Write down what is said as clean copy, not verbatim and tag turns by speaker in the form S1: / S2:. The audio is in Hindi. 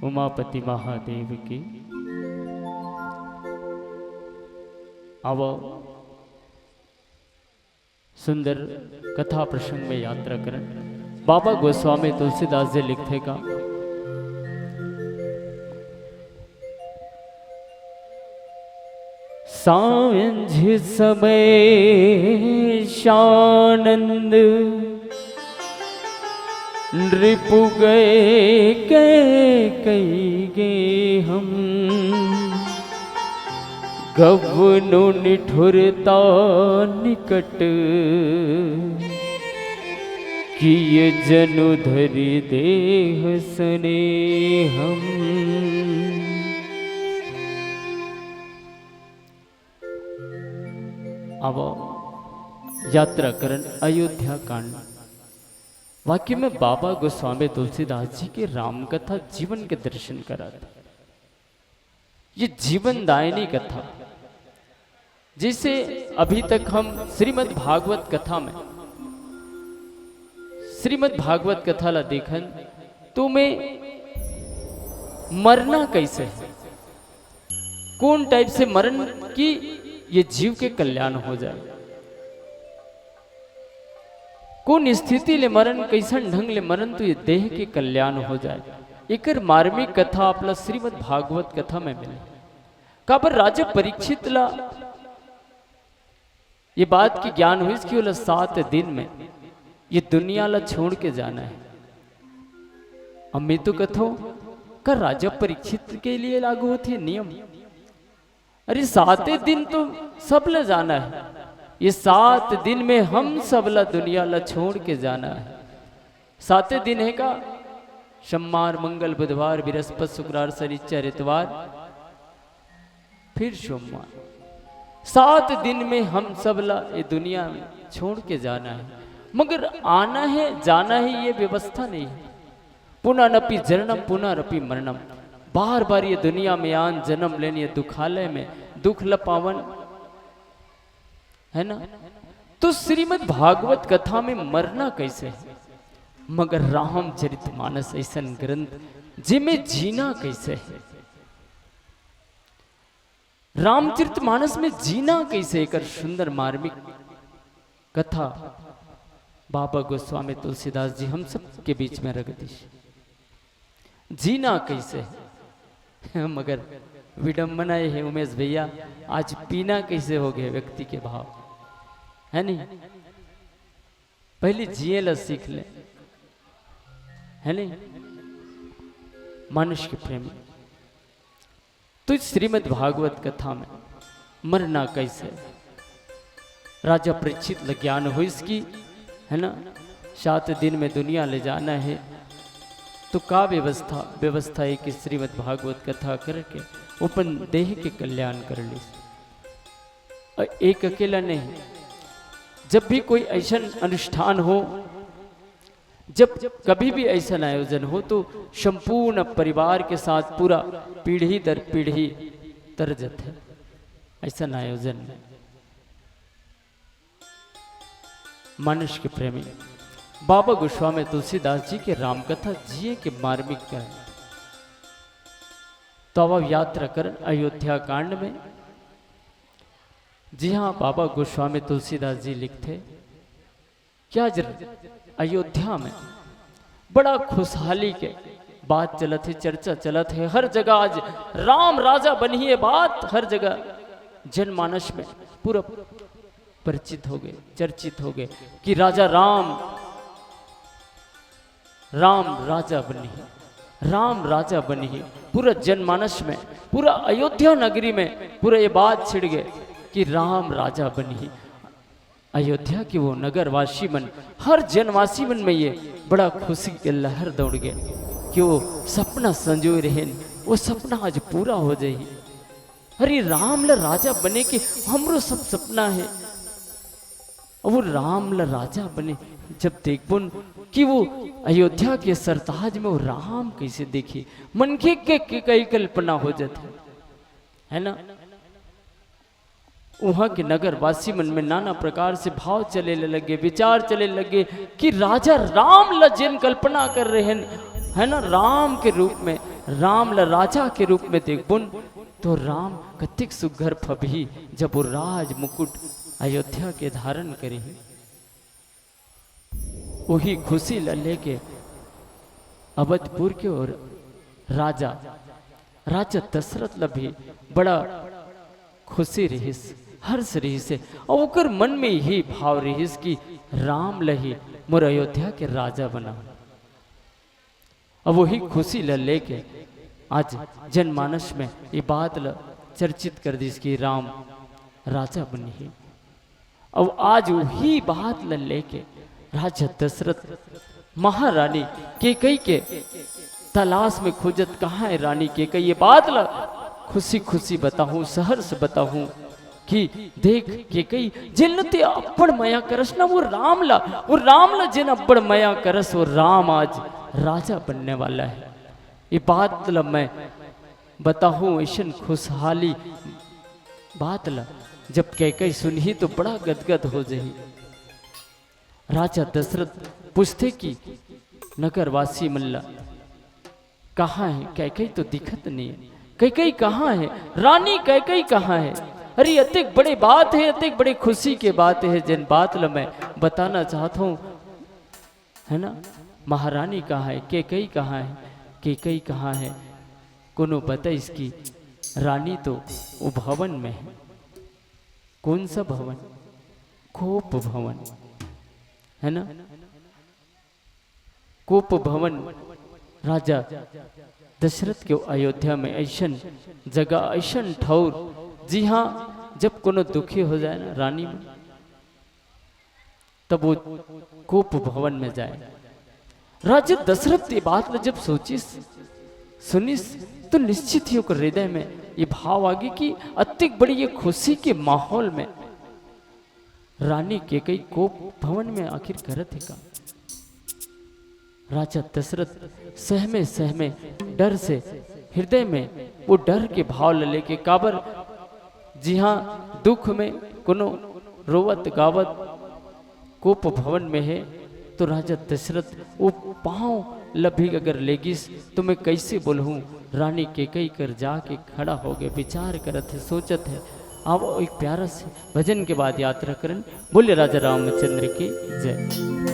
S1: उमापति महादेव की। आवो सुंदर कथा प्रसंग में यात्रा करें। बाबा गोस्वामी तुलसीदास जी लिखते का सांझ समय शानंद नृपु गए कई गे हम गवनु निठुरता निकट किय जनु धरि देह सने हम। अब यात्रा करन अयोध्या कांड। वाक्य में बाबा गोस्वामी तुलसीदास जी के राम कथा जीवन के दर्शन कराते। ये जीवन दायिनी कथा, जिसे अभी तक हम श्रीमद् भागवत कथा में श्रीमद् भागवत कथा ला देखन तो में मरना कैसे है, कौन टाइप से मरण की ये जीव के कल्याण हो जाए, कौन स्थिति ले मरण, कैसन ढंग ले मरण तो ये देह के कल्याण हो जाए। एकर मार्मिक कथा अपना श्रीमद् भागवत कथा में मिले। काबर राजा परीक्षित ला ये बात की ज्ञान हुई कि बोला 7 दिन में ये दुनिया ला छोड़ के जाना है। अब मैं तो कथो का राजा परीक्षित के लिए लागू होती नियम। अरे 7 दिन तो सब ला जाना है, ये 7 दिन में हम सब ला दुनिया ला छोड़ के जाना है। 7 दिन है का सोमवार मंगल बुधवार बृहस्पति शुक्रवार शनिचर इतवार फिर सोमवार। 7 दिन में हम सब ला ये दुनिया में छोड़ के जाना है। मगर आना है जाना है ये व्यवस्था नहीं है। पुनरपि जननम पुनरपि मरणम, बार बार ये दुनिया में आन जन्म लेनी दुखालय में दुख लपावन है ना। तो श्रीमद् भागवत कथा में मरना कैसे है, मगर रामचरितमानस ऐसा ग्रंथ जिमें जीना कैसे है। रामचरितमानस में जीना कैसे एक सुंदर मार्मिक कथा बाबा गोस्वामी तुलसीदास जी हम सब के बीच में रख दी। जीना कैसे है, मगर विडंबना है उमेश भैया, आज पीना कैसे हो गए व्यक्ति के भाव है नहीं। पहले जिए ला सीख ले है नहीं मनुष्य के प्रेम। तो श्रीमद् भागवत कथा में मरना कैसे, राजा परीक्षित ल ज्ञान हो इसकी है ना। 7 दिन में दुनिया ले जाना है तो का व्यवस्था है कि श्रीमद् भागवत कथा करके अपन देह के कल्याण कर ली। और एक अकेला नहीं, जब भी कोई ऐसा अनुष्ठान हो, जब कभी भी ऐसा आयोजन हो तो संपूर्ण परिवार के साथ पूरा पीढ़ी दर पीढ़ी तरजत है ऐसा आयोजन में। मनुष्य के प्रेमी बाबा गोस्वामी तुलसीदास जी के रामकथा जिये के मार्मिक करें। तो अब यात्रा कर अयोध्या कांड में। जी हाँ, बाबा गोस्वामी तुलसीदास जी लिखते क्या अयोध्या में बड़ा खुशहाली के बात चलत है, चर्चा चलत है हर जगह। आज राम राजा बनी है बात हर जगह जनमानस में पूरा परिचित हो गए, चर्चित हो गए कि राजा राम राजा बनी है, राम राजा बनी है। पूरा जनमानस में पूरा अयोध्या नगरी में पूरा ये बात छिड़ गए कि राम राजा बनी है। अयोध्या की वो नगरवासी मन, हर जनवासी मन में ये बड़ा खुशी के लहर दौड़ गए कि वो सपना संजोए रहे, वो सपना आज पूरा हो जाए। अरे राम ला राजा बने के हमरो सब सपना है, वो राम ला राजा बने। जब देखबो कि वो अयोध्या के सरताज में वो राम कैसे देखी, मन के कई कल्पना हो जाते है ना। वहां के नगर वासी मन में नाना प्रकार से भाव चले लगे, विचार चले लगे कि राजा राम ला जिन कल्पना कर रहे हैं है ना, राम के रूप में राम ल राजा के रूप में देखबुन तो राम कतिक सुघर फबही जब वो राज मुकुट अयोध्या के धारण करी। वही खुशी ल लेके अवधपुर के ओर राजा दशरथ ल भी बड़ा खुशी रहीस, हर्ष रहीस और ओकर मन में यही भाव रहीस कि राम लही मोर अयोध्या के राजा बना। अब वही खुशी ल लेके आज जनमानस में ये बात ल चर्चित कर दी कि राम राजा बनी। अब आज वही बात ल लेके राजा दशरथ महारानी कैकेयी के तलाश में खोजत कहाँ है रानी कैकेयी। ये बात ल खुशी खुशी बताऊं, सहर्ष बताऊं कि देख कैकेयी जिनते अब्बड़ मया करस ना वो राम ला जिन अब्बड़ मया करस वो राम आज राजा बनने वाला है। ये बात ल मैं बताऊं ऐसन खुशहाली बात ल जब कैकेयी सुनही तो बड़ा गदगद हो जाही। राजा दशरथ पूछते कि नगरवासी मल्ला कहाँ है कैकेयी, तो दिखत नहीं है, कैकेयी कहाँ है, रानी कैकेयी कहाँ है। अरे अतिक बड़ी बात है, अतिक बड़ी खुशी के बात है जिन बात ल मैं बताना चाहता हूँ, है ना। महारानी कहाँ है, कैकेयी कहाँ है, कैकेयी कहाँ है, कोनो बता इसकी। रानी तो वो भवन में है। कौन सा भवन? कोप भवन, है ना। कोप भवन राजा दशरथ के अयोध्या में ऐसन जगह, ऐसन ठौर, जी हाँ, जब कोनो दुखी हो जाए ना रानी में तब वो कोप भवन में जाए। राजा दशरथ ये बात में जब सोचिस सुनिस तो निश्चित ही होकर हृदय में ये भाव आगे कि अतिक बड़ी ये खुशी के माहौल में रानी कैकेयी कोप भवन में आखिर करत है का। राजा दशरथ सहमे सहमे डर से हृदय में वो डर के भाव लेके काबर, जी हाँ, दुख में कोनो रोवत गावत कोप भवन में है तो राजा दशरथ वो पाँव लभी अगर लेगिस तो मैं कैसे बोलूँ। रानी कैकेयी कर जाके खड़ा हो गए, विचार करत है, सोचत है। अब एक प्यारा से भजन के बाद यात्रा करन। बोले राजा रामचंद्र की जय।